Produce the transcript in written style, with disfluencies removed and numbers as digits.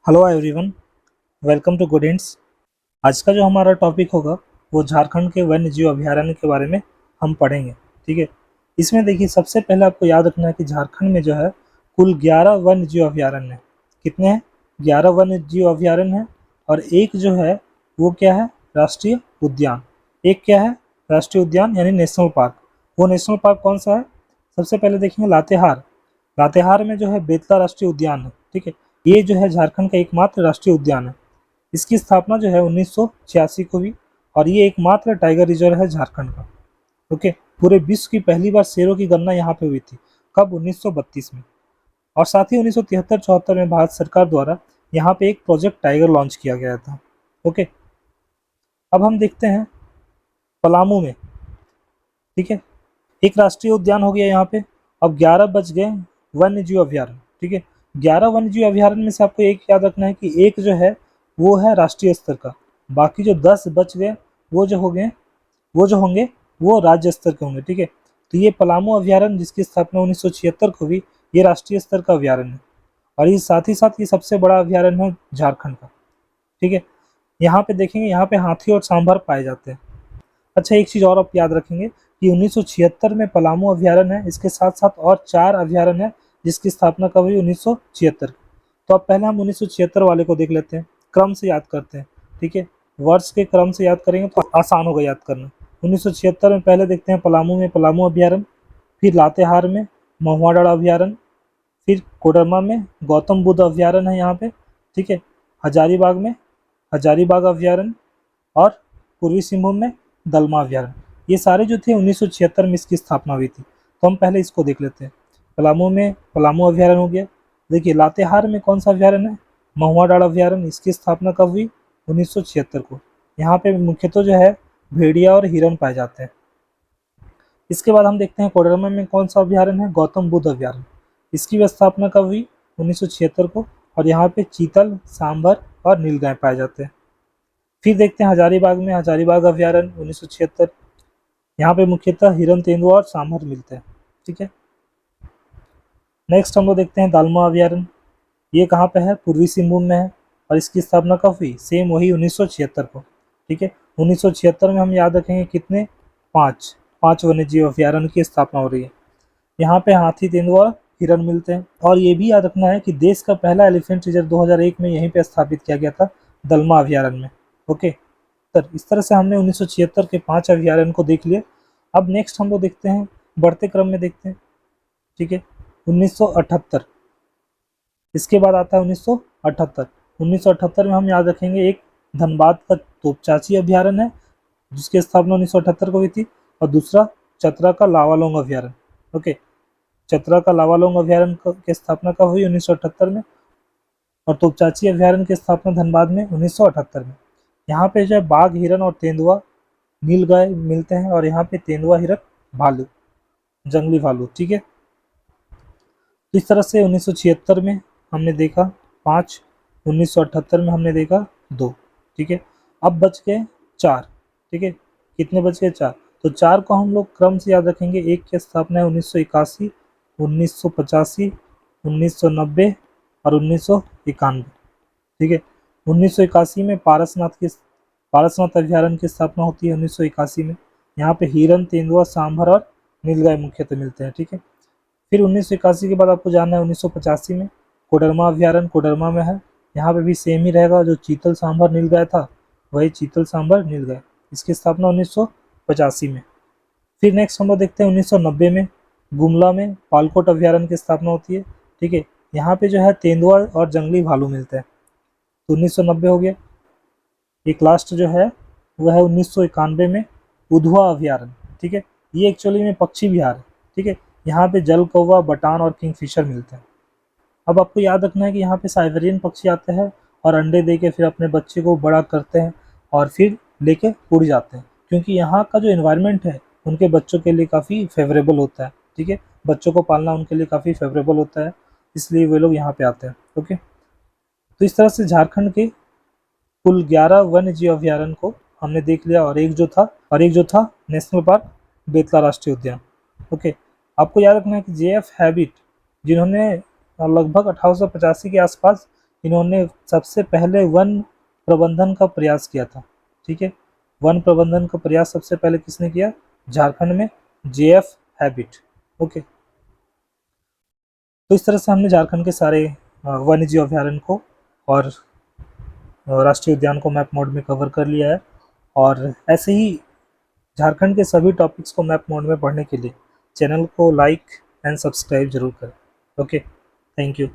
Hello everyone, welcome to Gudents. आज का जो हमारा टॉपिक होगा वो झारखंड के वन्य जीव अभयारण्य के बारे में हम पढ़ेंगे। ठीक है। इसमें देखिए, सबसे पहले आपको याद रखना है कि झारखंड में जो है कुल 11 वन्य जीव अभयारण्य है। कितने हैं? 11 वन्य जीव अभयारण्य है। और एक जो है वो क्या है? राष्ट्रीय उद्यान। एक क्या है? राष्ट्रीय उद्यान यानी नेशनल पार्क। वो नेशनल पार्क कौन सा है? सबसे पहले देखेंगे लातेहार। लातेहार में जो है बेतला राष्ट्रीय उद्यान है। ठीक है। ये जो है झारखंड का एकमात्र राष्ट्रीय उद्यान है। इसकी स्थापना जो है 1986 को हुई और ये एकमात्र टाइगर रिजर्व है झारखंड का। ओके। पूरे विश्व की पहली बार शेरों की गणना यहाँ पे हुई थी। कब? 1932 में। और साथ ही 1973-74 में भारत सरकार द्वारा यहाँ पे एक प्रोजेक्ट टाइगर लॉन्च किया गया था। ओके। अब हम देखते हैं पलामू में। ठीक है। एक राष्ट्रीय उद्यान हो गया यहाँ पे। अब 11 बच गए वन्य जीव अभयारण्य। ठीक है। 11 वन्य जीव अभयारण्य में से आपको एक याद रखना है कि एक जो है वो है राष्ट्रीय स्तर का। बाकी जो 10 बच गए वो जो हो गए वो जो होंगे वो राज्य स्तर के होंगे। ठीक है। तो ये पलामू अभयारण्य जिसकी स्थापना 1976 को हुई, ये राष्ट्रीय स्तर का अभयारण्य है। और ये साथ ही साथ ये सबसे बड़ा अभयारण्य है झारखंड का। ठीक है। यहाँ पे देखेंगे, यहाँ पे हाथी और सांभर पाए जाते हैं। अच्छा, एक चीज़ और आप याद रखेंगे कि 1976 में पलामू अभयारण्य है, इसके साथ साथ और 4 अभयारण्य है जिसकी स्थापना कब हुई? 1976। तो अब पहले हम 1976 वाले को देख लेते हैं, क्रम से याद करते हैं। ठीक है। वर्ष के क्रम से याद करेंगे तो आसान होगा याद करना। 1976 में पहले देखते हैं पलामू में पलामू अभयारण्य, फिर लातेहार में महुआडाँड़ अभयारण्य, फिर कोडरमा में गौतम बुद्ध अभयारण्य है यहाँ पे। ठीक है। हजारीबाग में हजारीबाग अभयारण्य और पूर्वी सिंहभूम में दलमा अभयारण्य। ये सारे जो थे 1976 में इसकी स्थापना हुई थी। तो हम पहले इसको देख लेते हैं। पलामू में पलामू अभयारण्य हो गया। देखिए, लातेहार में कौन सा अभयारण्य है? महुआडाँड़ अभयारण्य। इसकी स्थापना कब हुई? 1976 को। यहाँ पे मुख्यतः जो है भेड़िया और हिरन पाए जाते हैं। इसके बाद हम देखते हैं कोडरमा में कौन सा अभयारण्य है? गौतम बुद्ध अभयारण्य। इसकी भी स्थापना कब हुई? 1976 को। और यहाँ पे चीतल, सांभर और नीलगाय पाए जाते हैं। फिर देखते हैं हजारीबाग में हजारीबाग अभयारण्य 1976। यहाँ पे मुख्यतः हिरन, तेंदुआ और सांभर मिलते हैं। ठीक है। नेक्स्ट हम लोग देखते हैं दालमा अभयारण्य। ये कहाँ पे है? पूर्वी सिंहभूम में है। और इसकी स्थापना कब हुई? सेम वही 1976 को। ठीक है। 1976 में हम याद रखेंगे कितने? 5 वन्य जीव अभयारण्य की स्थापना हो रही है। यहाँ पे हाथी, तेंदुआ और हिरन मिलते हैं। और ये भी याद रखना है कि देश का पहला एलिफेंट रिजर्व 2001 में यहीं पे स्थापित किया गया था, दलमा अभयारण्य में। ओके। तर इस तरह से हमने 1976 के 5 अभयारण्य को देख लिया। अब नेक्स्ट हम लोग देखते हैं, बढ़ते क्रम में देखते हैं। ठीक है। 1978, इसके बाद आता है 1978। 1978 में हम याद रखेंगे एक धनबाद का तोपचाची अभयारण्य है जिसकी स्थापना 1978 को हुई थी। और दूसरा चतरा का लावालोंग अभयारण्य। ओके। चतरा का लावालोंग अभयारण्य की स्थापना कब हुई? 1978 में। और तोपचाची अभयारण्य की स्थापना धनबाद में 1978 में। यहाँ पे जो है बाघ, हिरन और तेंदुआ, नीलगाय मिलते हैं। और यहाँ पे तेंदुआ, हिरन, भालू, जंगली भालू। ठीक है। तो इस तरह से 1976 में हमने देखा 5, 1978 में हमने देखा 2। ठीक है। अब बच गए 4। ठीक है। कितने बच गए? 4। तो 4 को हम लोग क्रम से याद रखेंगे। एक की स्थापना है 1981, 1985, 1990 और 1991। ठीक है। 1981 में पारसनाथ अभयारण्य की स्थापना होती है 1981 में। यहाँ पे हिरन, तेंदुआ, सांभर और नीलगाय मुख्यतः मिलते हैं। ठीक है। फिर 1981 के बाद आपको जानना है 1985 में कोडरमा अभयारण्य कोडरमा में है। यहाँ पे भी सेम ही रहेगा, जो चीतल, सांभर, नीलगाय था वही चीतल, सांभर, नीलगाय। इसकी स्थापना 1985 में। फिर नेक्स्ट हम लोग देखते हैं 1990 में गुमला में पालकोट अभयारण्य की स्थापना होती है। ठीक है। यहाँ पे जो है तेंदुआ और जंगली भालू मिलते हैं। तो 1990 हो गया। एक लास्ट जो है वह है 1991 में उधवा अभयारण्य। ठीक है। ये एक्चुअली में पक्षी विहार है। ठीक है। यहाँ पे जल कौवा, बटान और किंगफिशर मिलते हैं। अब आपको याद रखना है कि यहाँ पे साइबेरियन पक्षी आते हैं और अंडे दे के फिर अपने बच्चे को बड़ा करते हैं और फिर लेके उड़ जाते हैं, क्योंकि यहाँ का जो इन्वायरमेंट है उनके बच्चों के लिए काफ़ी फेवरेबल होता है। ठीक है। बच्चों को पालना उनके लिए काफ़ी फेवरेबल होता है, इसलिए वे लोग यहाँ पे आते हैं। ओके। तो इस तरह से झारखंड के कुल 11 वन्य जीव अभयारण्य को हमने देख लिया। और एक जो था नेशनल पार्क बेतला राष्ट्रीय उद्यान। ओके। आपको याद रखना है कि JF हैबिट, जिन्होंने लगभग 1885 के आसपास इन्होंने सबसे पहले वन प्रबंधन का प्रयास किया था। ठीक है, वन प्रबंधन का प्रयास सबसे पहले किसने किया? झारखंड में JF हैबिट। ओके, तो इस तरह से हमने झारखंड के सारे वन्य जीव अभयारण्य को और राष्ट्रीय उद्यान को मैप मोड में कवर कर लिया है। और ऐसे ही झारखंड के सभी टॉपिक्स को मैप मोड में पढ़ने के लिए चैनल को लाइक एंड सब्सक्राइब जरूर करें। Okay, thank you.